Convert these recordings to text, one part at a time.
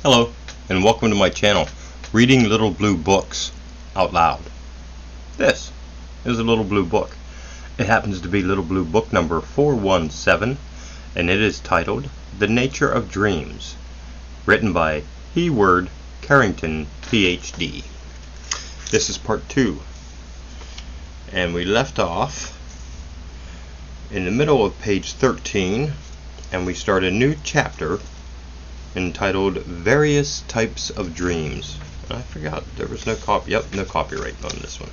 Hello, and welcome to my channel, Reading Little Blue Books Out Loud. This is a little blue book. It happens to be Little Blue Book number 417, and it is titled The Nature of Dreams, written by Hereward Carrington Ph.D. This is part 2, and we left off in the middle of page 13, and we start a new chapter entitled Various Types of Dreams. I forgot there was no no copyright on this one.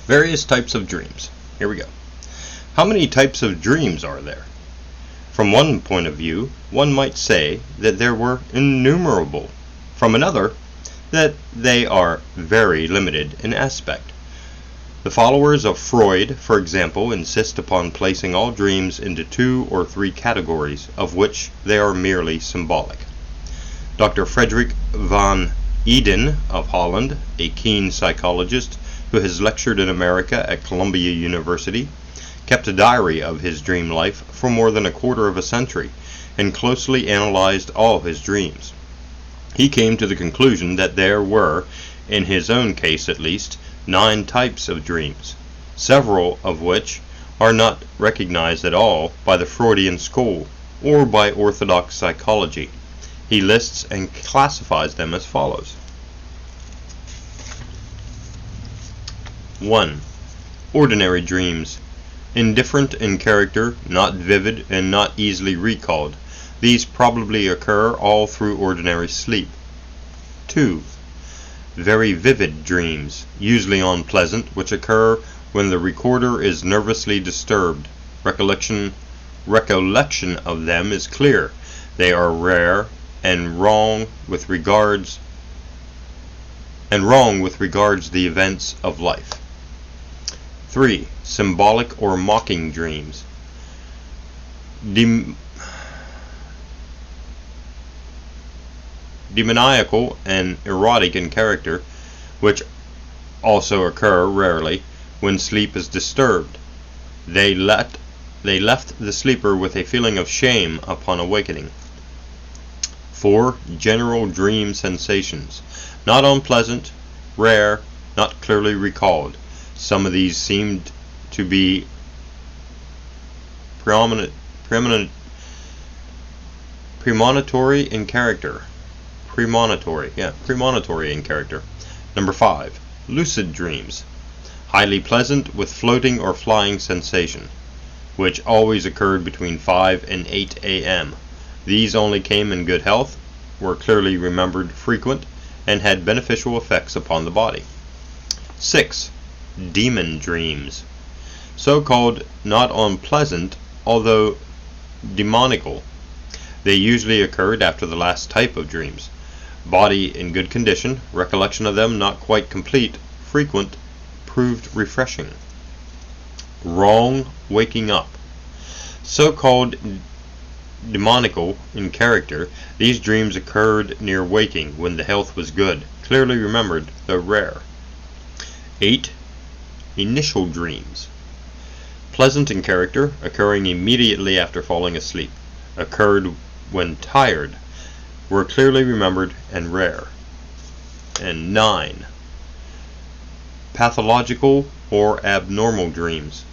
Various types of dreams. Here we go. How many types of dreams are there? From one point of view, one might say that there were innumerable. From another, that they are very limited in aspect. The followers of Freud, for example, insist upon placing all dreams into 2 or 3 categories, of which they are merely symbolic. Dr. Frederick van Eden of Holland, a keen psychologist who has lectured in America at Columbia University, kept a diary of his dream life for more than a quarter of a century and closely analyzed all his dreams. He came to the conclusion that there were, in his own case at least, 9 types of dreams, several of which are not recognized at all by the Freudian school or by orthodox psychology. He lists and classifies them as follows. 1. Ordinary dreams. Indifferent in character, not vivid, and not easily recalled. These probably occur all through ordinary sleep. 2. Very vivid dreams, usually unpleasant, which occur when the recorder is nervously disturbed. Recollection of them is clear. They are rare and wrong with regards the events of life. 3. Symbolic or mocking dreams. Demoniacal and erotic in character, which also occur rarely when sleep is disturbed. They left the sleeper with a feeling of shame upon awakening. 4. General dream sensations. Not unpleasant, rare, not clearly recalled. Some of these seemed to be premonitory in character. Premonitory in character. Number 5. Lucid dreams. Highly pleasant with floating or flying sensation, which always occurred between 5 and 8 a.m. These only came in good health, were clearly remembered, frequent, and had beneficial effects upon the body. 6. Demon dreams. So-called not unpleasant, although demoniacal. They usually occurred after the last type of dreams. Body in good condition, recollection of them not quite complete, frequent, proved refreshing. Wrong waking up. So-called demoniacal in character, these dreams occurred near waking when the health was good, clearly remembered, though rare. 8. Initial dreams. Pleasant in character, occurring immediately after falling asleep, occurred when tired, were clearly remembered and rare. And 9. Pathological or abnormal dreams.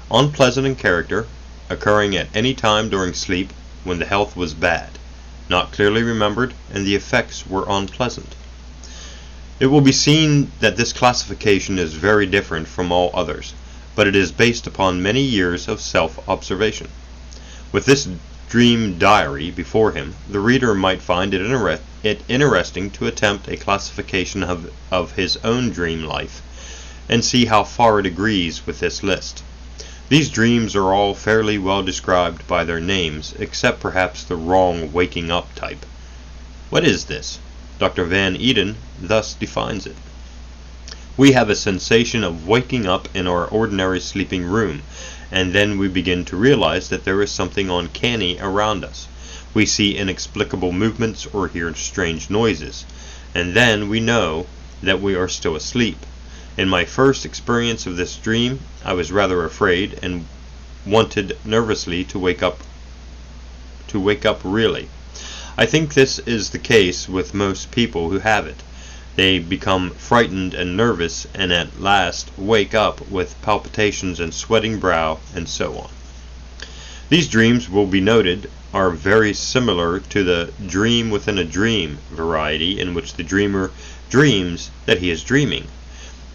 Unpleasant in character, occurring at any time during sleep when the health was bad, not clearly remembered, and the effects were unpleasant. It will be seen that this classification is very different from all others, but it is based upon many years of self-observation. With this dream diary before him, the reader might find it interesting to attempt a classification of his own dream life and see how far it agrees with this list. These dreams are all fairly well described by their names, except perhaps the wrong waking up type. What is this? Dr. Van Eden thus defines it. We have a sensation of waking up in our ordinary sleeping room, and then we begin to realize that there is something uncanny around us. We see inexplicable movements or hear strange noises, and then we know that we are still asleep. In my first experience of this dream, I was rather afraid and wanted nervously to wake up really. I think this is the case with most people who have it. They become frightened and nervous, and at last wake up with palpitations and sweating brow, and so on. These dreams, will be noted, are very similar to the dream within a dream variety, in which the dreamer dreams that he is dreaming.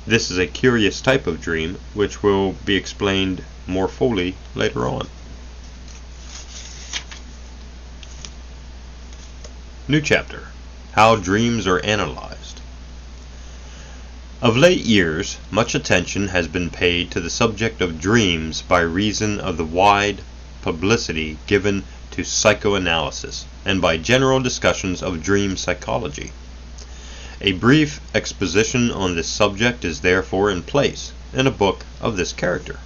This is a curious type of dream, which will be explained more fully later on. New chapter: How Dreams Are Analyzed. Of late years, much attention has been paid to the subject of dreams by reason of the wide publicity given to psychoanalysis, and by general discussions of dream psychology. A brief exposition on this subject is therefore in place in a book of this character.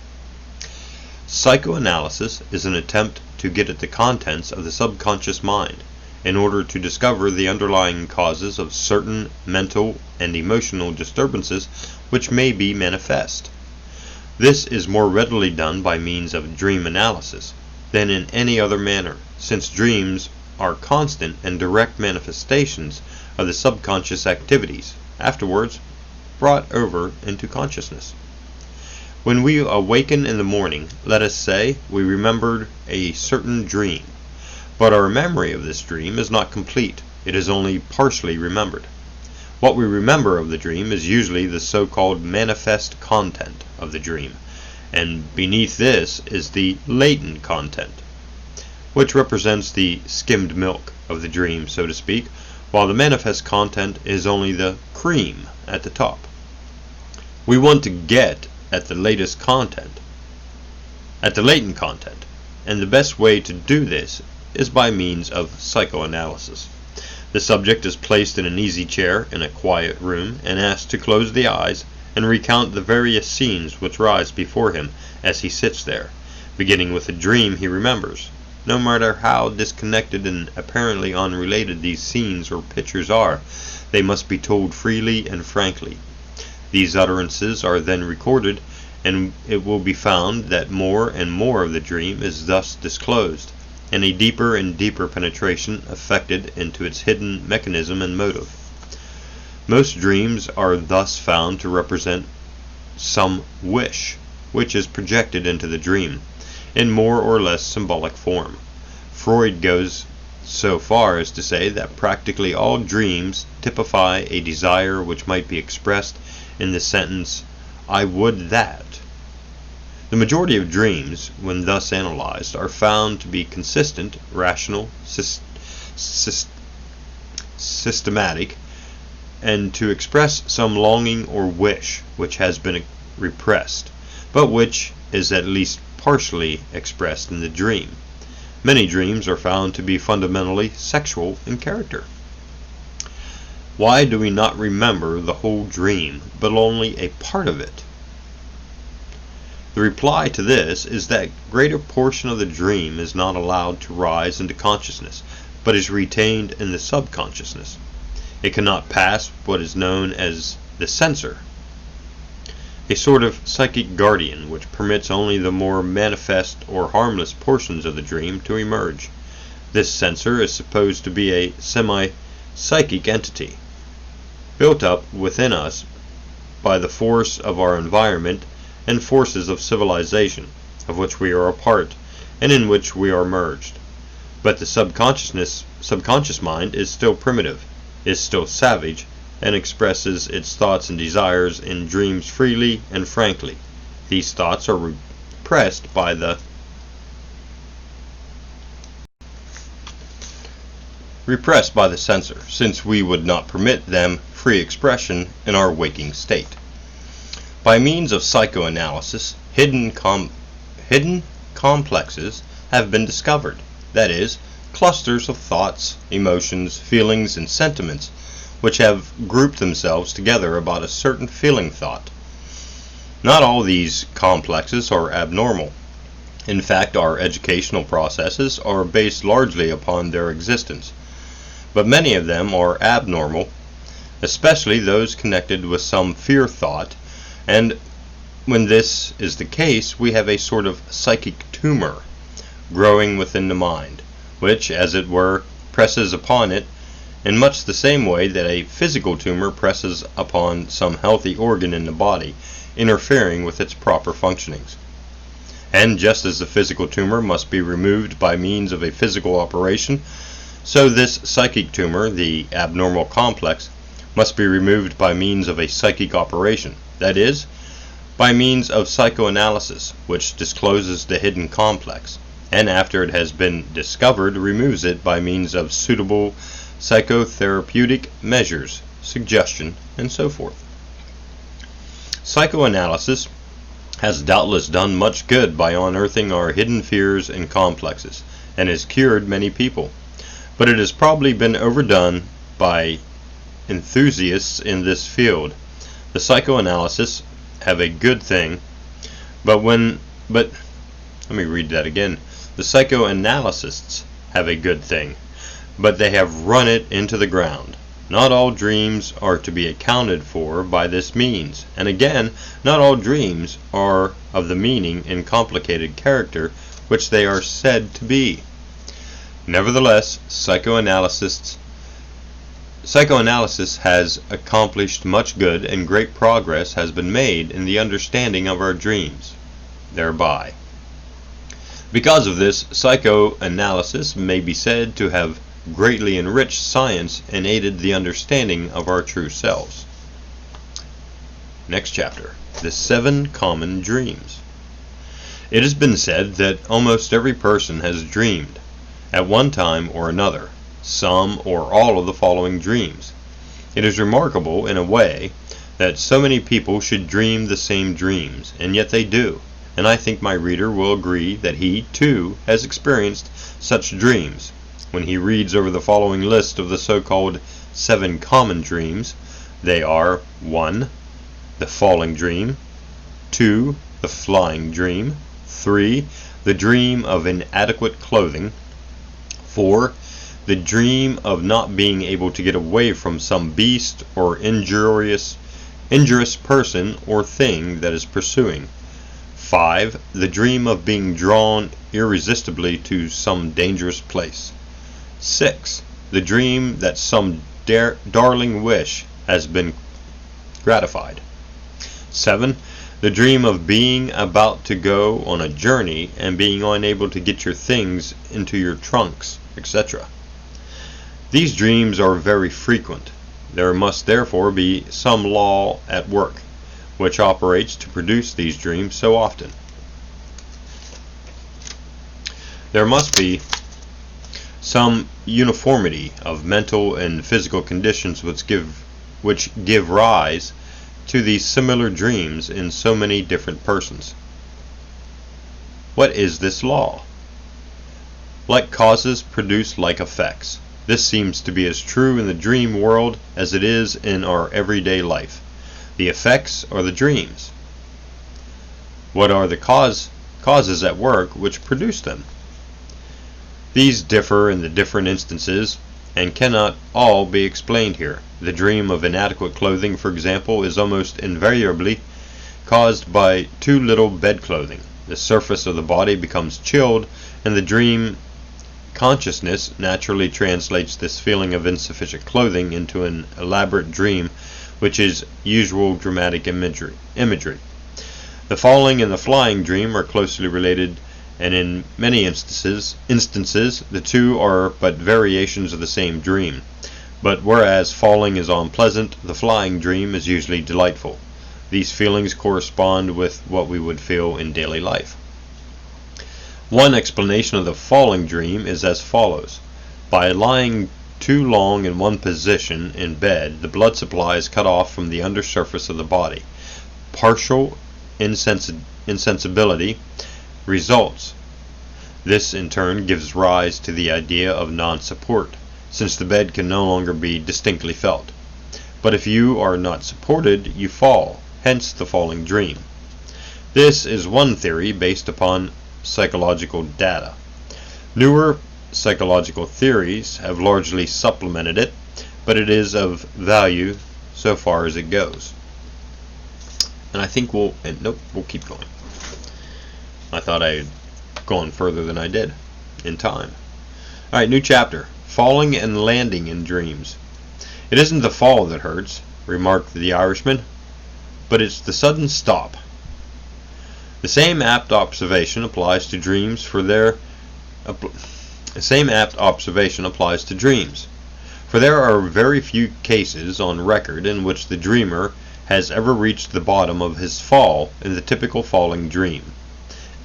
Psychoanalysis is an attempt to get at the contents of the subconscious mind, in order to discover the underlying causes of certain mental and emotional disturbances which may be manifest. This is more readily done by means of dream analysis than in any other manner, since dreams are constant and direct manifestations of the subconscious activities, afterwards brought over into consciousness. When we awaken in the morning, let us say we remembered a certain dream, but our memory of this dream is not complete. It is only partially remembered. What we remember of the dream is usually the so-called manifest content of the dream, and beneath this is the latent content, which represents the skimmed milk of the dream, so to speak, while the manifest content is only the cream at the top. We want to get at the latent content, and the best way to do this is by means of psychoanalysis. The subject is placed in an easy chair in a quiet room and asked to close the eyes and recount the various scenes which rise before him as he sits there, beginning with a dream he remembers. No matter how disconnected and apparently unrelated these scenes or pictures are, they must be told freely and frankly. These utterances are then recorded, and it will be found that more and more of the dream is thus disclosed, and a deeper and deeper penetration effected into its hidden mechanism and motive. Most dreams are thus found to represent some wish, which is projected into the dream, in more or less symbolic form. Freud goes so far as to say that practically all dreams typify a desire which might be expressed in the sentence, "I would that." The majority of dreams, when thus analyzed, are found to be consistent, rational, systematic, and to express some longing or wish which has been repressed, but which is at least partially expressed in the dream. Many dreams are found to be fundamentally sexual in character. Why do we not remember the whole dream, but only a part of it? The reply to this is that greater portion of the dream is not allowed to rise into consciousness, but is retained in the subconsciousness. It cannot pass what is known as the censor, a sort of psychic guardian which permits only the more manifest or harmless portions of the dream to emerge. This censor is supposed to be a semi-psychic entity, built up within us by the force of our environment and forces of civilization, of which we are a part, and in which we are merged. But the subconscious mind is still primitive, is still savage, and expresses its thoughts and desires in dreams freely and frankly. These thoughts are repressed by the censor, since we would not permit them free expression in our waking state. By means of psychoanalysis, hidden complexes have been discovered, that is, clusters of thoughts, emotions, feelings, and sentiments which have grouped themselves together about a certain feeling thought. Not all these complexes are abnormal. In fact, our educational processes are based largely upon their existence, but many of them are abnormal, especially those connected with some fear thought, and when this is the case, we have a sort of psychic tumor growing within the mind, which, as it were, presses upon it in much the same way that a physical tumor presses upon some healthy organ in the body, interfering with its proper functionings. And just as the physical tumor must be removed by means of a physical operation, so this psychic tumor, the abnormal complex, must be removed by means of a psychic operation, that is, by means of psychoanalysis, which discloses the hidden complex, and after it has been discovered, removes it by means of suitable psychotherapeutic measures, suggestion, and so forth. Psychoanalysis has doubtless done much good by unearthing our hidden fears and complexes, and has cured many people, but it has probably been overdone by enthusiasts in this field. The psychoanalysis have a good thing, but let me read that again. The psychoanalysts have a good thing, but they have run it into the ground. Not all dreams are to be accounted for by this means, and again, not all dreams are of the meaning and complicated character which they are said to be. Nevertheless, psychoanalysis has accomplished much good, and great progress has been made in the understanding of our dreams thereby. Because of this, psychoanalysis may be said to have greatly enriched science and aided the understanding of our true selves. Next chapter, the 7 common dreams. It has been said that almost every person has dreamed, at one time or another, some or all of the following dreams. It is remarkable, in a way, that so many people should dream the same dreams, and yet they do, and I think my reader will agree that he, too, has experienced such dreams. When he reads over the following list of the so-called 7 common dreams, they are 1. The falling dream, 2. The flying dream, 3. The dream of inadequate clothing, 4. The dream of not being able to get away from some beast or injurious person or thing that is pursuing, 5. The dream of being drawn irresistibly to some dangerous place, 6. The dream that some darling wish has been gratified, 7. The dream of being about to go on a journey and being unable to get your things into your trunks, etc. These dreams are very frequent. There must therefore be some law at work, which operates to produce these dreams so often. There must be some uniformity of mental and physical conditions which give rise to these similar dreams in so many different persons. What is this law? Like causes produce like effects. This seems to be as true in the dream world as it is in our everyday life. The effects are the dreams. What are the causes at work which produce them? These differ in the different instances and cannot all be explained here. The dream of inadequate clothing, for example, is almost invariably caused by too little bed clothing. The surface of the body becomes chilled, and the dream consciousness naturally translates this feeling of insufficient clothing into an elaborate dream, which is usual dramatic imagery. The falling and the flying dream are closely related, and in many instances the two are but variations of the same dream. But whereas falling is unpleasant, the flying dream is usually delightful. These feelings correspond with what we would feel in daily life. One explanation of the falling dream is as follows. By lying too long in one position in bed, the blood supply is cut off from the undersurface of the body. Partial insensibility results. This in turn gives rise to the idea of non-support, since the bed can no longer be distinctly felt. But if you are not supported, you fall, hence the falling dream. This is one theory based upon psychological data. Newer psychological theories have largely supplemented it, but it is of value so far as it goes. And I think we'll keep going. I thought I had gone further than I did in time. Alright, new chapter, falling and landing in dreams. "It isn't the fall that hurts," remarked the Irishman, "but it's the sudden stop." The same apt observation applies to dreams, for there are very few cases on record in which the dreamer has ever reached the bottom of his fall in the typical falling dream.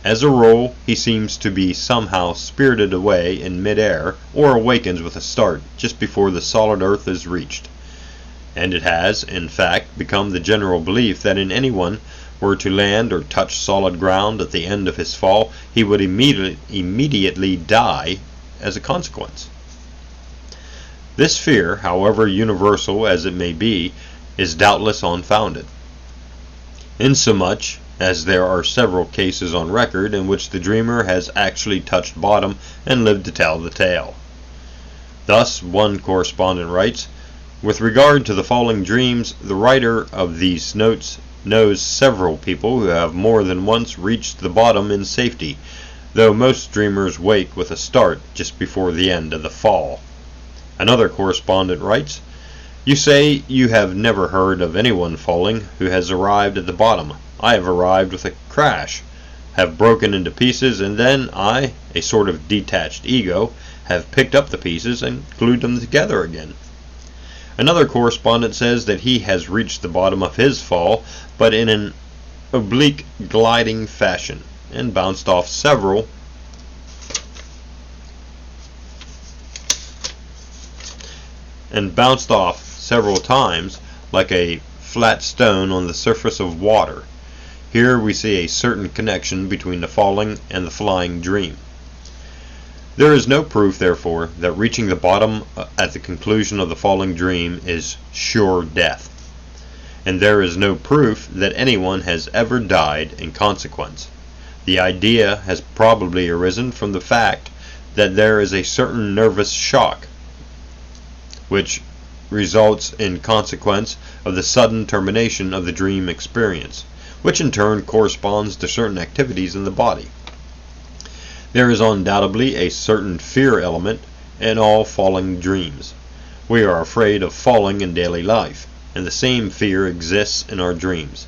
As a rule, he seems to be somehow spirited away in mid-air, or awakens with a start just before the solid earth is reached. And it has, in fact, become the general belief that if anyone were to land or touch solid ground at the end of his fall, he would immediately die as a consequence. This fear, however universal as it may be, is doubtless unfounded, insomuch as there are several cases on record in which the dreamer has actually touched bottom and lived to tell the tale. Thus, one correspondent writes, "With regard to the falling dreams, the writer of these notes knows several people who have more than once reached the bottom in safety, though most dreamers wake with a start just before the end of the fall." Another correspondent writes, "You say you have never heard of anyone falling who has arrived at the bottom. I have arrived with a crash, have broken into pieces, and then I, a sort of detached ego, have picked up the pieces and glued them together again." Another correspondent says that he has reached the bottom of his fall, but in an oblique gliding fashion, and bounced off several times like a flat stone on the surface of water. Here we see a certain connection between the falling and the flying dream. There is no proof, therefore, that reaching the bottom at the conclusion of the falling dream is sure death, and there is no proof that anyone has ever died in consequence. The idea has probably arisen from the fact that there is a certain nervous shock which results in consequence of the sudden termination of the dream experience, which in turn corresponds to certain activities in the body. There is undoubtedly a certain fear element in all falling dreams. We are afraid of falling in daily life, and the same fear exists in our dreams.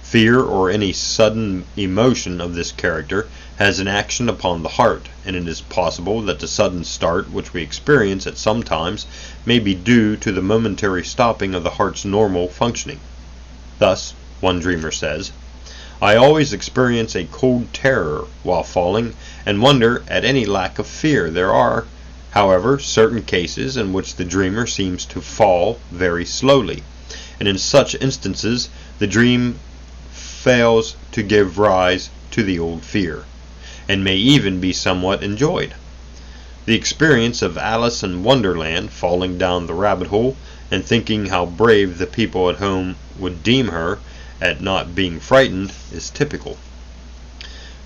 Fear, or any sudden emotion of this character, has an action upon the heart, and it is possible that the sudden start which we experience at some times may be due to the momentary stopping of the heart's normal functioning. Thus, one dreamer says, "I always experience a cold terror while falling, and wonder at any lack of fear. There are, however, certain cases in which the dreamer seems to fall very slowly, and in such instances the dream fails to give rise to the old fear, and may even be somewhat enjoyed. The experience of Alice in Wonderland falling down the rabbit hole, and thinking how brave the people at home would deem her at not being frightened, is typical.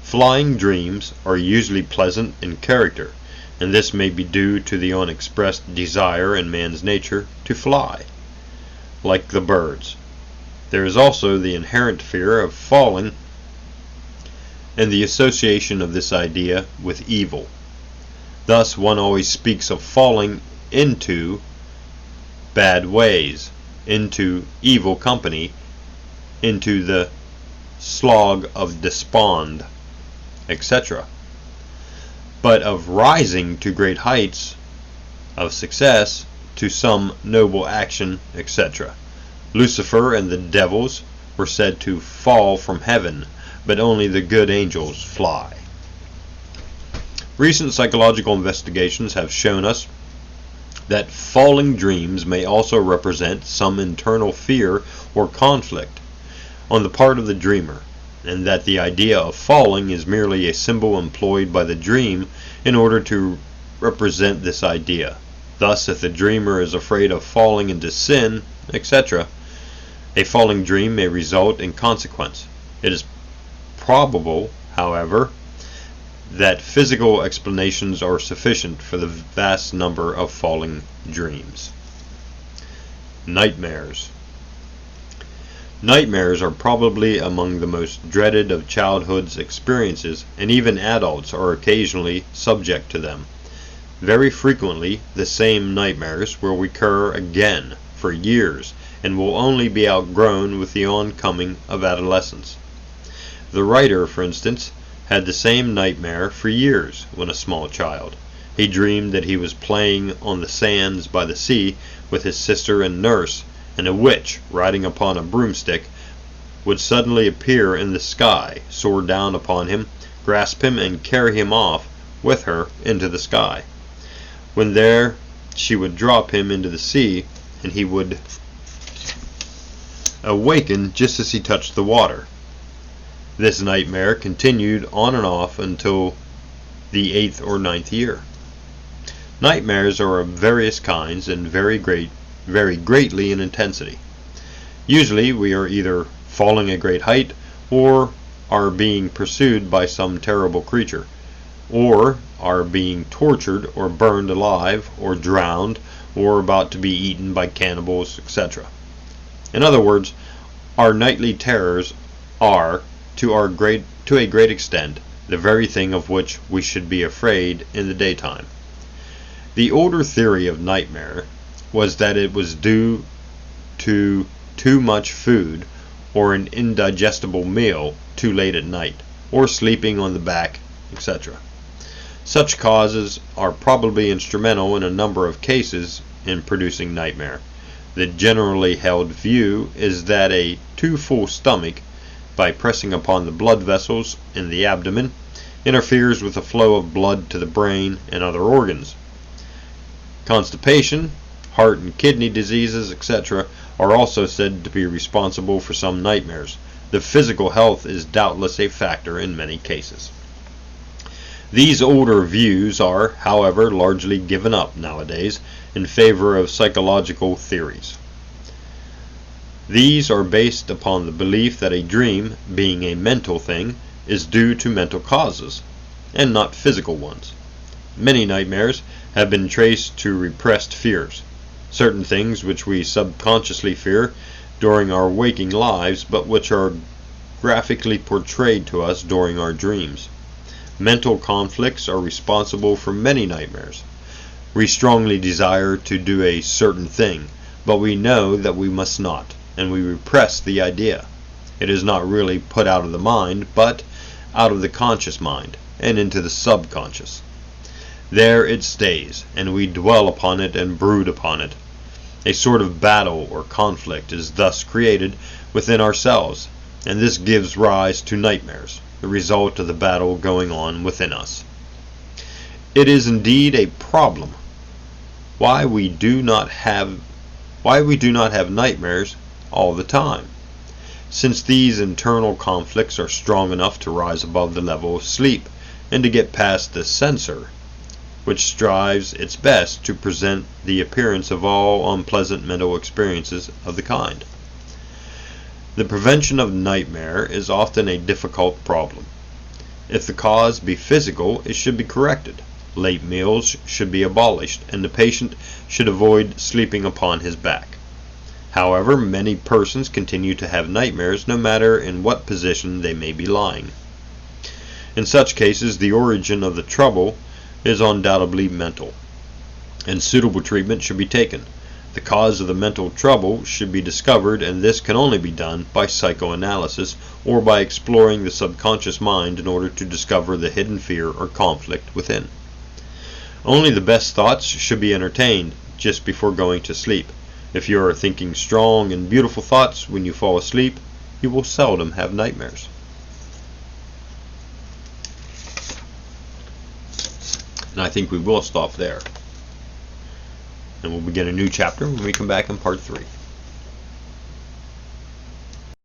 Flying dreams are usually pleasant in character, and this may be due to the unexpressed desire in man's nature to fly, like the birds. There is also the inherent fear of falling, and the association of this idea with evil. Thus one always speaks of falling into bad ways, into evil company, into the slog of despond, etc., but of rising to great heights of success, to some noble action, etc. Lucifer and the devils were said to fall from heaven, but only the good angels fly. Recent psychological investigations have shown us that falling dreams may also represent some internal fear or conflict on the part of the dreamer, and that the idea of falling is merely a symbol employed by the dream in order to represent this idea. Thus, if the dreamer is afraid of falling into sin, etc., a falling dream may result in consequence. It is probable, however, that physical explanations are sufficient for the vast number of falling dreams. Nightmares. Nightmares are probably among the most dreaded of childhood's experiences, and even adults are occasionally subject to them. Very frequently, the same nightmares will recur again for years and will only be outgrown with the oncoming of adolescence. The writer, for instance, had the same nightmare for years when a small child. He dreamed that he was playing on the sands by the sea with his sister and nurse, and a witch, riding upon a broomstick, would suddenly appear in the sky, soar down upon him, grasp him, and carry him off with her into the sky. When there, she would drop him into the sea, and he would awaken just as he touched the water. This nightmare continued on and off until the 8th or 9th year. Nightmares are of various kinds and vary greatly in intensity. Usually we are either falling a great height, or are being pursued by some terrible creature, or are being tortured or burned alive, or drowned, or about to be eaten by cannibals, etc. In other words, our nightly terrors are, to a great extent, the very thing of which we should be afraid in the daytime. The older theory of nightmare was that it was due to too much food, or an indigestible meal too late at night, or sleeping on the back, etc. Such causes are probably instrumental in a number of cases in producing nightmare. The generally held view is that a too full stomach, by pressing upon the blood vessels in the abdomen, interferes with the flow of blood to the brain and other organs. Constipation, heart and kidney diseases, etc., are also said to be responsible for some nightmares. The physical health is doubtless a factor in many cases. These older views are, however, largely given up nowadays in favor of psychological theories. These are based upon the belief that a dream, being a mental thing, is due to mental causes, and not physical ones. Many nightmares have been traced to repressed fears, certain things which we subconsciously fear during our waking lives, but which are graphically portrayed to us during our dreams. Mental conflicts are responsible for many nightmares. We strongly desire to do a certain thing, but we know that we must not, and we repress the idea. It is not really put out of the mind, but out of the conscious mind, and into the subconscious. There it stays, and we dwell upon it and brood upon it. A sort of battle or conflict is thus created within ourselves, and this gives rise to nightmares, the result of the battle going on within us. It is indeed a problem why we do not have nightmares all the time, since these internal conflicts are strong enough to rise above the level of sleep and to get past the censor, which strives its best to present the appearance of all unpleasant mental experiences of the kind. The prevention of nightmare is often a difficult problem. If the cause be physical, it should be corrected. Late meals should be abolished, and the patient should avoid sleeping upon his back. However, many persons continue to have nightmares no matter in what position they may be lying. In such cases, the origin of the trouble is undoubtedly mental, and suitable treatment should be taken. The cause of the mental trouble should be discovered, and this can only be done by psychoanalysis or by exploring the subconscious mind in order to discover the hidden fear or conflict within. Only the best thoughts should be entertained just before going to sleep. If you are thinking strong and beautiful thoughts when you fall asleep, you will seldom have nightmares. And I think we will stop there. And we'll begin a new chapter when we come back in part 3.